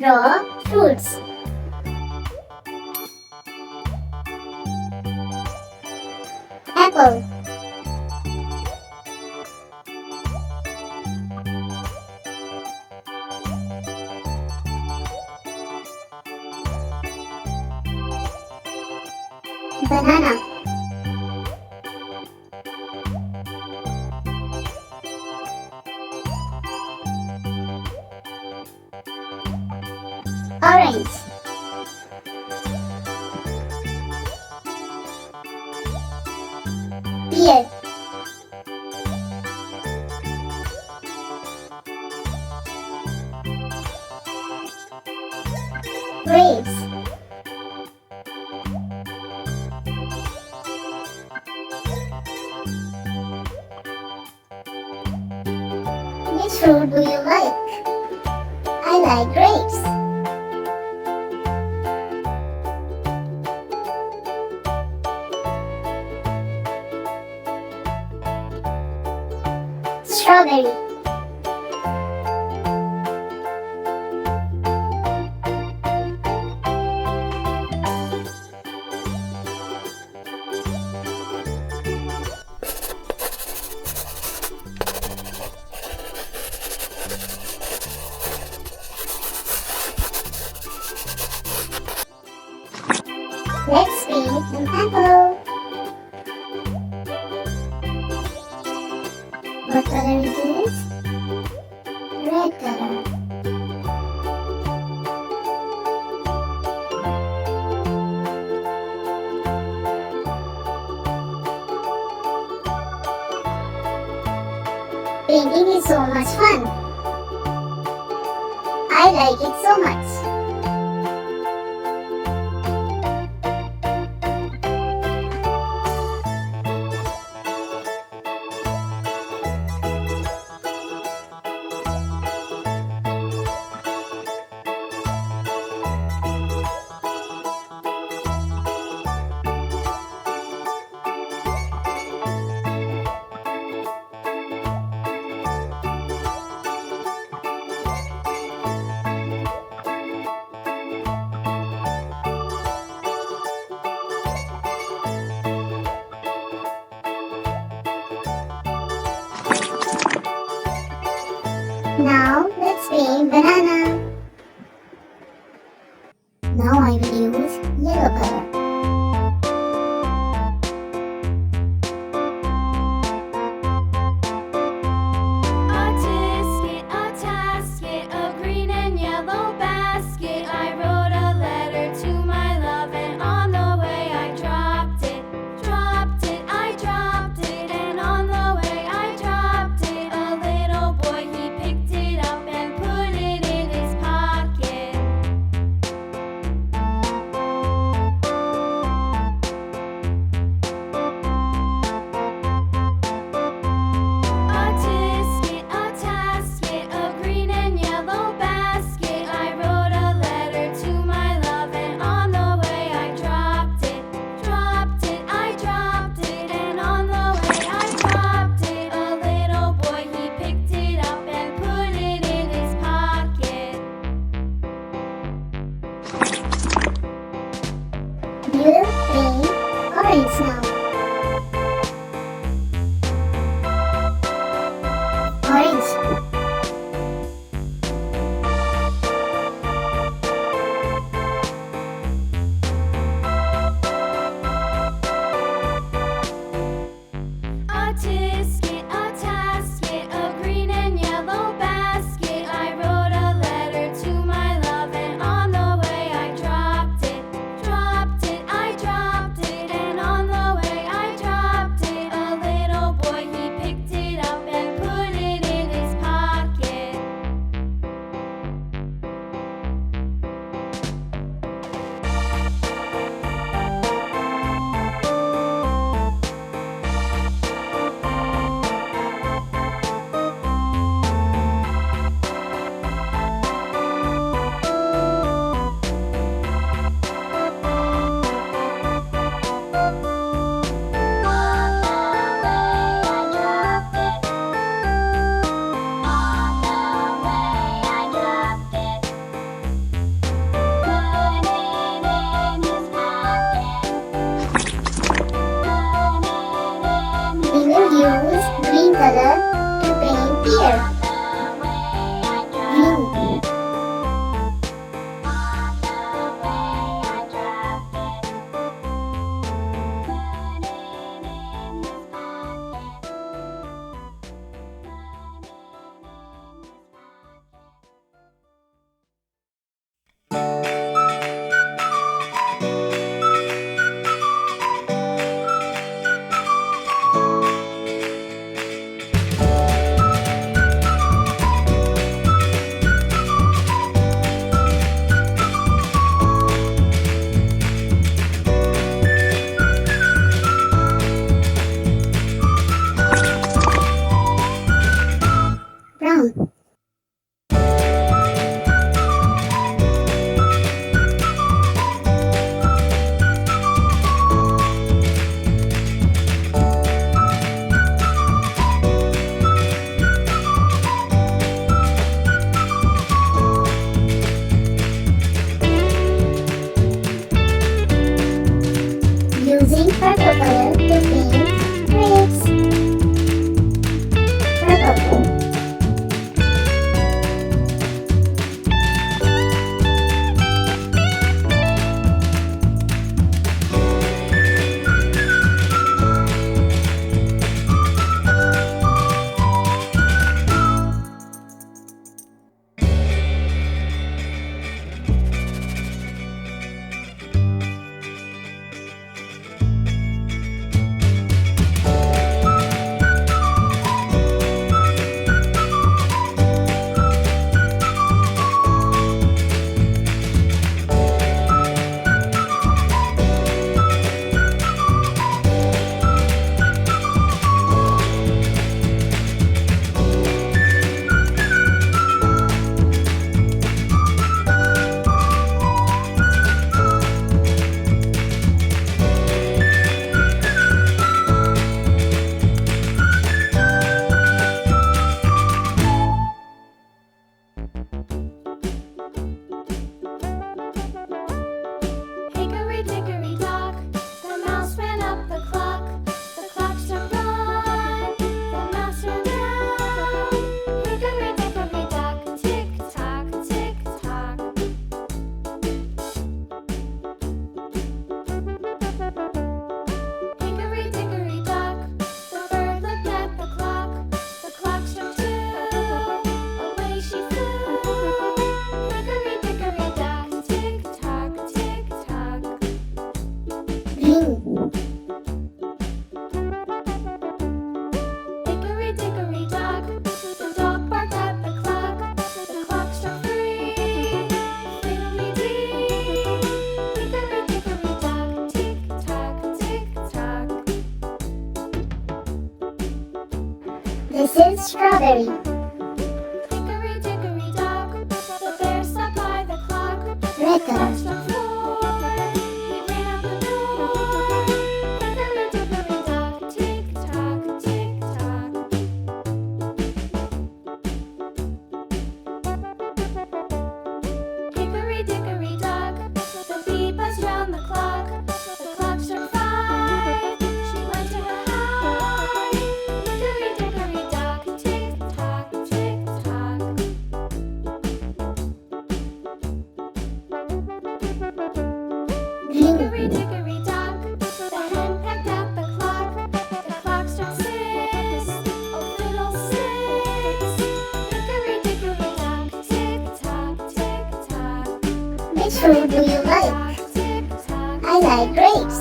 Draw fruits. Apple. Banana. Orange. Pear. Grapes. Which fruit do you like? I like grapes. Strawberry. Let's paint an apple. What color is this? Red color. Painting is so much fun. I like it so much. Now let's paint banana. Now I will use yellow color. A tasket, a green and yellow basket. I wrote a letter to my love, and on the way I dropped it. I dropped it, and on the way I dropped it. A little boy, he picked it up and put it in his pocket. A tasket, a green and yellow basket. I wrote a letter to my love, and on the way I dropped it. I dropped it, and on the way I dropped it. A little boy, he picked it up and put it in his pocket. We'll paint orange now. Orange. A tasket, a green and yellow basket. I wrote a letter to my love, and on the way I dropped it. I dropped it, and on the way Using purple color to paint grapes. Purple. Hickory dickory dock, the mouse ran up the clock. The clock struck one, the mouse ran down. Hickory dickory dock, tick tock, tick tock. Hickory dickory dock, the bird looked at the clock. The clock struck two, away she flew. Hickory dickory dock, tick tock, tick tock. Green. Hickory dickory dock, the dog barked at the clock. The clock struck three, fiddly-dee. Hickory dickory dock, tick tock, tick tock. This is strawberry. Hickory dickory dock, the bear sat by the clock. Red The clock color. struck four, he ran out the door. Hickory dickory dock, tick tock, tick tock. Hickory dickory dock, the bee buzzed round the clock. The clock struck five, she went to her hive. Hickory dickory dock, tick tock, tick tock. Green. Hickory dickory dock, the hen pecked at the clock. The clock struck six, oh fiddle-six. Hickory dickory dock, tick tock, tick tock. Which fruit do you like? Tick tock. I like grapes.